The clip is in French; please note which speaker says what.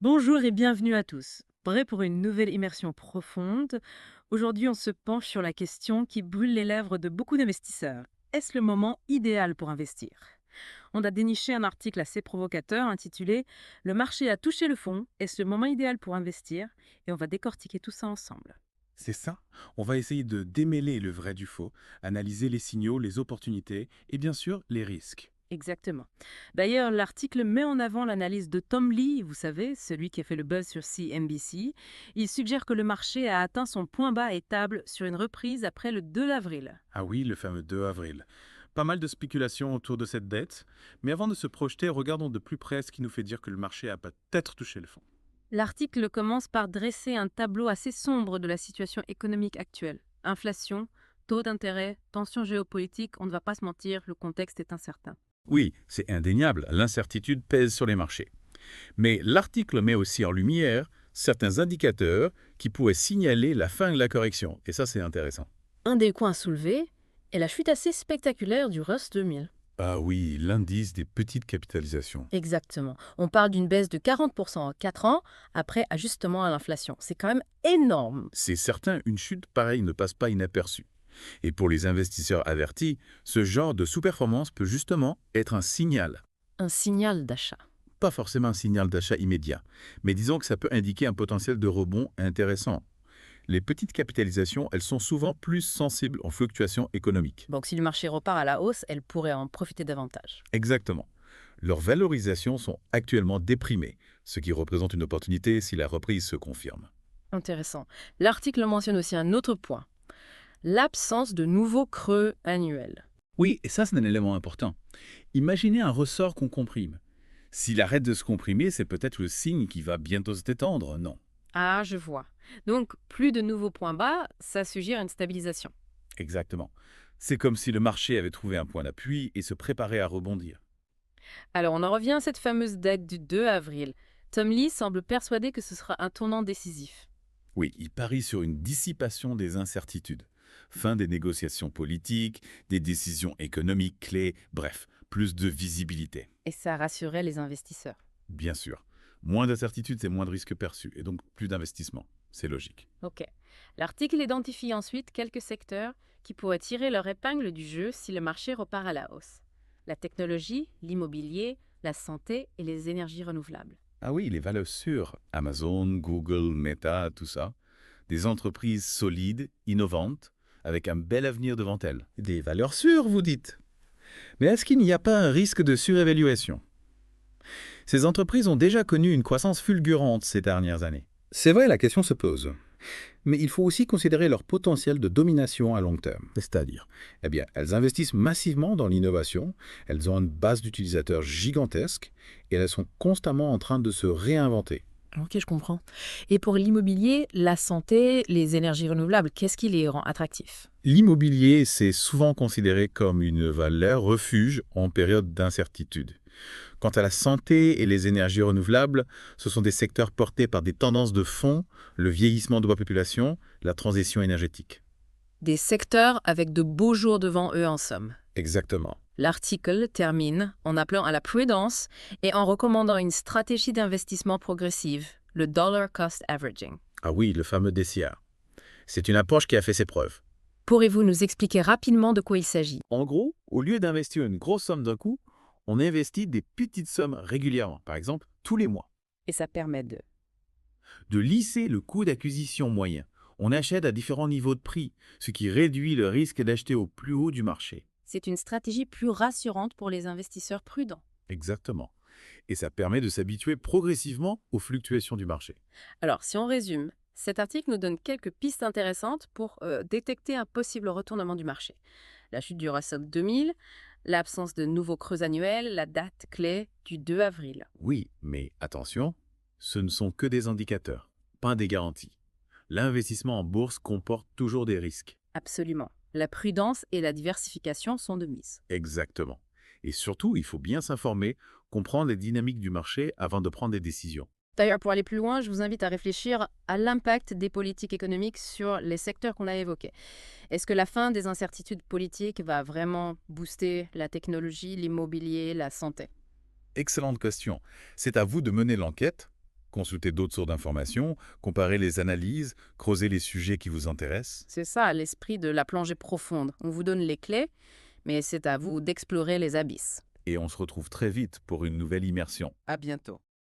Speaker 1: Bonjour et bienvenue à tous. Prêt pour une nouvelle immersion profonde? Aujourd'hui, on se penche sur la question qui brûle les lèvres de beaucoup d'investisseurs. Est-ce le moment idéal pour investir? On a déniché un article assez provocateur intitulé «Le marché a touché le fond. Est-ce le moment idéal pour investir?» Et on va décortiquer tout ça ensemble.
Speaker 2: C'est ça. On va essayer de démêler le vrai du faux, analyser les signaux, les opportunités et bien sûr les risques.
Speaker 1: Exactement. D'ailleurs, l'article met en avant l'analyse de Tom Lee, vous savez, celui qui a fait le buzz sur CNBC. Il suggère que le marché a atteint son point bas et table sur une reprise après le 2 avril.
Speaker 2: Ah oui, le fameux 2 avril. Pas mal de spéculations autour de cette dette, mais avant de se projeter, regardons de plus près ce qui nous fait dire que le marché a peut-être touché le fond.
Speaker 1: L'article commence par dresser un tableau assez sombre de la situation économique actuelle. Inflation, taux d'intérêt, tensions géopolitiques, on ne va pas se mentir, le contexte est incertain.
Speaker 2: Oui, c'est indéniable, l'incertitude pèse sur les marchés. Mais l'article met aussi en lumière certains indicateurs qui pourraient signaler la fin de la correction, et ça c'est intéressant.
Speaker 1: Un des coins soulevés est la chute assez spectaculaire du Russell 2000.
Speaker 2: Ah oui, l'indice des petites capitalisations.
Speaker 1: Exactement. On parle d'une baisse de 40% en 4 ans après ajustement à l'inflation. C'est quand même énorme.
Speaker 2: C'est certain, une chute pareille ne passe pas inaperçue. Et pour les investisseurs avertis, ce genre de sous-performance peut justement être un signal.
Speaker 1: Un signal d'achat.
Speaker 2: Pas forcément un signal d'achat immédiat, mais disons que ça peut indiquer un potentiel de rebond intéressant. Les petites capitalisations, elles sont souvent plus sensibles aux fluctuations économiques.
Speaker 1: Donc si le marché repart à la hausse, elle pourrait en profiter davantage.
Speaker 2: Exactement. Leurs valorisations sont actuellement déprimées, ce qui représente une opportunité si la reprise se confirme.
Speaker 1: Intéressant. L'article mentionne aussi un autre point, l'absence de nouveaux creux annuels.
Speaker 2: Oui, et ça c'est un élément important. Imaginez un ressort qu'on comprime. S'il arrête de se comprimer, c'est peut-être le signe qu'il va bientôt se détendre, non?
Speaker 1: Ah, je vois. Donc, plus de nouveaux points bas, ça suggère une stabilisation.
Speaker 2: Exactement. C'est comme si le marché avait trouvé un point d'appui et se préparait à rebondir.
Speaker 1: Alors, on en revient à cette fameuse date du 2 avril. Tom Lee semble persuadé que ce sera un tournant décisif.
Speaker 2: Oui, il parie sur une dissipation des incertitudes. Fin des négociations politiques, des décisions économiques clés, bref, plus de visibilité.
Speaker 1: Et ça rassurait les investisseurs.
Speaker 2: Bien sûr. Moins d'incertitudes, c'est moins de risques perçus, et donc plus d'investissement. C'est logique.
Speaker 1: Ok. L'article identifie ensuite quelques secteurs qui pourraient tirer leur épingle du jeu si le marché repart à la hausse. La technologie, l'immobilier, la santé et les énergies renouvelables.
Speaker 2: Ah oui, les valeurs sûres, Amazon, Google, Meta, tout ça, des entreprises solides, innovantes, avec un bel avenir devant elles. Des valeurs sûres, vous dites. Mais est-ce qu'il n'y a pas un risque de surévaluation? Ces entreprises ont déjà connu une croissance fulgurante ces dernières années. C'est vrai, la question se pose. Mais il faut aussi considérer leur potentiel de domination à long terme. C'est-à-dire, eh bien, elles investissent massivement dans l'innovation, elles ont une base d'utilisateurs gigantesque et elles sont constamment en train de se réinventer.
Speaker 1: Ok, je comprends. Et pour l'immobilier, la santé, les énergies renouvelables, qu'est-ce qui les rend attractifs?
Speaker 2: L'immobilier, c'est souvent considéré comme une valeur refuge en période d'incertitude. Quant à la santé et les énergies renouvelables, ce sont des secteurs portés par des tendances de fond, le vieillissement de la population, la transition énergétique.
Speaker 1: Des secteurs avec de beaux jours devant eux en somme.
Speaker 2: Exactement.
Speaker 1: L'article termine en appelant à la prudence et en recommandant une stratégie d'investissement progressive, le Dollar Cost Averaging.
Speaker 2: Ah oui, le fameux DCA. C'est une approche qui a fait ses preuves.
Speaker 1: Pourriez-vous nous expliquer rapidement de quoi il s'agit?
Speaker 2: En gros, au lieu d'investir une grosse somme d'un coup, on investit des petites sommes régulièrement, par exemple tous les mois.
Speaker 1: Et ça permet de...
Speaker 2: De lisser le coût d'acquisition moyen. On achète à différents niveaux de prix, ce qui réduit le risque d'acheter au plus haut du marché.
Speaker 1: C'est une stratégie plus rassurante pour les investisseurs prudents.
Speaker 2: Exactement. Et ça permet de s'habituer progressivement aux fluctuations du marché.
Speaker 1: Alors, si on résume, cet article nous donne quelques pistes intéressantes pour détecter un possible retournement du marché. La chute du Russell 2000, l'absence de nouveaux creux annuels, la date clé du 2 avril.
Speaker 2: Oui, mais attention, ce ne sont que des indicateurs, pas des garanties. L'investissement en bourse comporte toujours des risques.
Speaker 1: Absolument. La prudence et la diversification sont de mise.
Speaker 2: Exactement. Et surtout, il faut bien s'informer, comprendre les dynamiques du marché avant de prendre des décisions.
Speaker 1: D'ailleurs, pour aller plus loin, je vous invite à réfléchir à l'impact des politiques économiques sur les secteurs qu'on a évoqués. Est-ce que la fin des incertitudes politiques va vraiment booster la technologie, l'immobilier, la santé?
Speaker 2: Excellente question. C'est à vous de mener l'enquête. Consulter d'autres sources d'informations, comparer les analyses, creuser les sujets qui vous intéressent.
Speaker 3: C'est ça, l'esprit de la plongée profonde. On vous donne les clés, mais c'est à vous d'explorer les abysses.
Speaker 2: Et on se retrouve très vite pour une nouvelle immersion.
Speaker 3: À bientôt.